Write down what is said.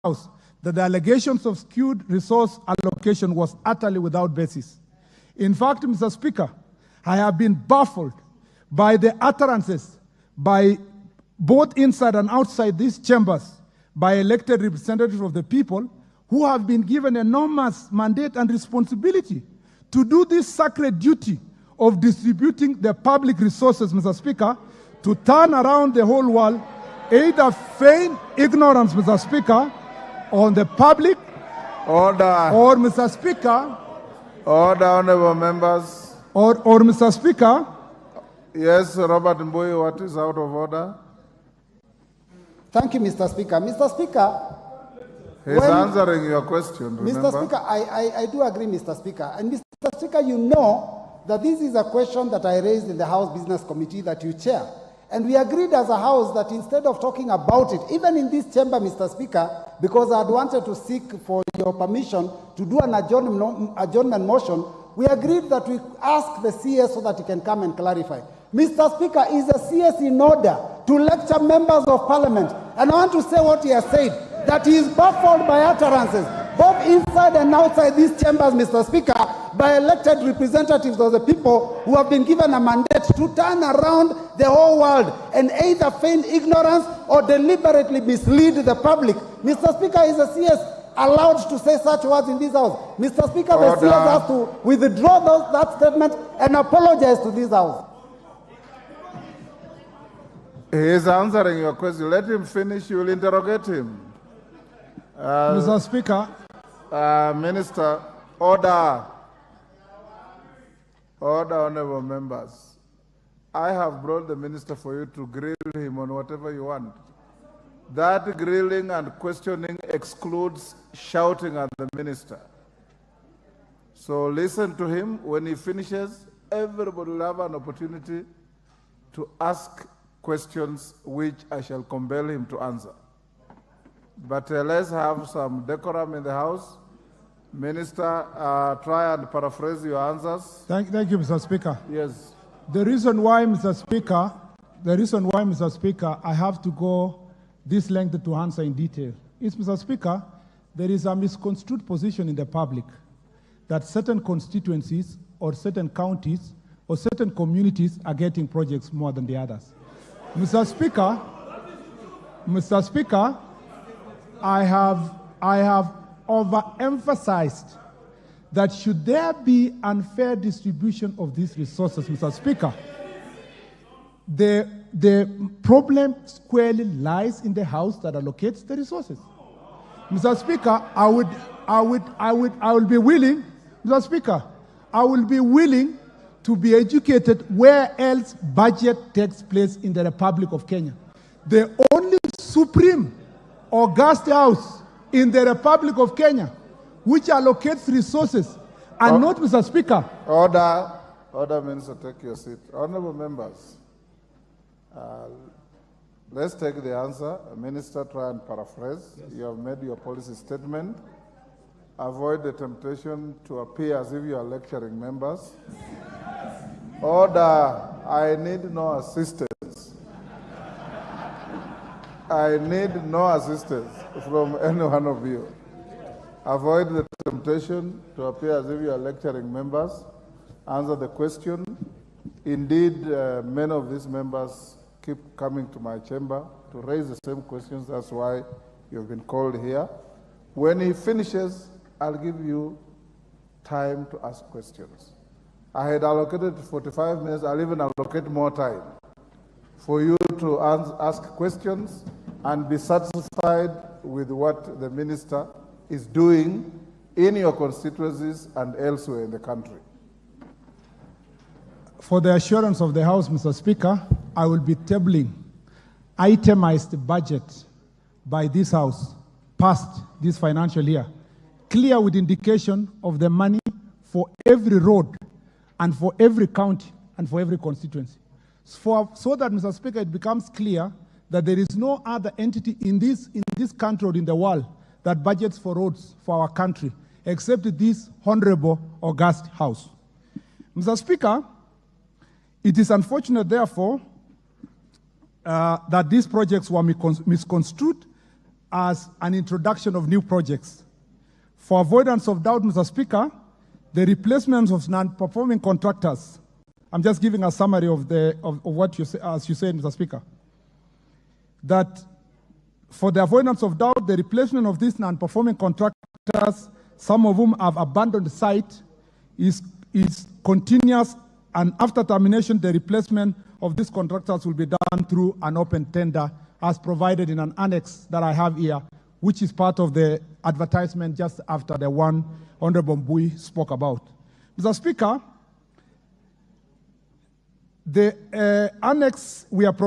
House that the allegations of skewed resource allocation was utterly without basis. In fact, Mr. Speaker, I have been baffled by the utterances by both inside and outside these chambers by elected representatives of the people who have been given enormous mandate and responsibility to do this sacred duty of distributing the public resources, Mr. Speaker, to turn around the whole world, either feign ignorance, Mr. Speaker, on the public, Order. or, Mr. Speaker, Order, honorable members. or Mr. Speaker. Yes, Robert Mbui, what is out of order? Thank you, Mr. Speaker. Mr. Speaker, He's answering your question, remember? Mr. Speaker, I do agree, Mr. Speaker. And Mr. Speaker, you know that this is a question that I raised in the House Business Committee that you chair. And we agreed as a House that instead of talking about it, even in this chamber, Mr. Speaker, because I had wanted to seek for your permission to do an adjournment motion, we agreed that we ask the CS so that he can come and clarify. Mr. Speaker, is the CS in order to lecture members of Parliament? And I want to say what he has said, that he is baffled by utterances, both inside and outside these chambers, Mr. Speaker, by elected representatives of the people who have been given a mandate to turn around the whole world and either feign ignorance or deliberately mislead the public. Mr. Speaker, is the CS allowed to say such words in this House? Mr. Speaker, the CS has to withdraw that statement and apologize to this House. He is answering your question. Let him finish. You will interrogate him. Mr. Speaker. Minister, order. Order, honorable members. I have brought the minister for you to grill him on whatever you want. That grilling and questioning excludes shouting at the minister. So listen to him. When he finishes, everybody will have an opportunity to ask questions which I shall compel him to answer. But let's have some decorum in the House. Minister, try and paraphrase your answers. Thank you, Mr. Speaker. Yes. The reason why, Mr. Speaker, I have to go this length to answer in detail is, Mr. Speaker, there is a misconstrued position in the public that certain constituencies or certain counties or certain communities are getting projects more than the others. Mr. Speaker, I have overemphasized that should there be unfair distribution of these resources, Mr. Speaker, the problem squarely lies in the House that allocates the resources. Mr. Speaker, I will be willing, Mr. Speaker, I will be willing to be educated where else budget takes place in the Republic of Kenya. The only supreme august house in the Republic of Kenya which allocates resources and not, Mr. Speaker. Order. Order, Minister, take your seat. Honorable members, let's take the answer. Minister, try and paraphrase. Yes. You have made your policy statement. Avoid the temptation to appear as if you are lecturing members. Order. I need no assistance. I need no assistance from any one of you. Avoid the temptation to appear as if you are lecturing members. Answer the question. Indeed, many of these members keep coming to my chamber to raise the same questions. That's why you've been called here. When he finishes, I'll give you time to ask questions. I had allocated 45 minutes. I'll even allocate more time for you to ask questions and be satisfied with what the minister is doing in your constituencies and elsewhere in the country. For the assurance of the House, Mr. Speaker, I will be tabling itemized budget by this House past this financial year, clear with indication of the money for every road and for every county and for every constituency. So that, Mr. Speaker, it becomes clear that there is no other entity in this country or in the world that budgets for roads for our country except this honorable august House. Mr. Speaker, it is unfortunate, therefore, that these projects were misconstrued as an introduction of new projects. For avoidance of doubt, Mr. Speaker, the replacements of non-performing contractors, I'm just giving a summary of what you say, as you said, Mr. Speaker, that for the avoidance of doubt, the replacement of these non-performing contractors, some of whom have abandoned the site, is continuous, and after termination, the replacement of these contractors will be done through an open tender as provided in an annex that I have here, which is part of the advertisement just after the one Honorable Mbui spoke about. Mr. Speaker, the annex we are providing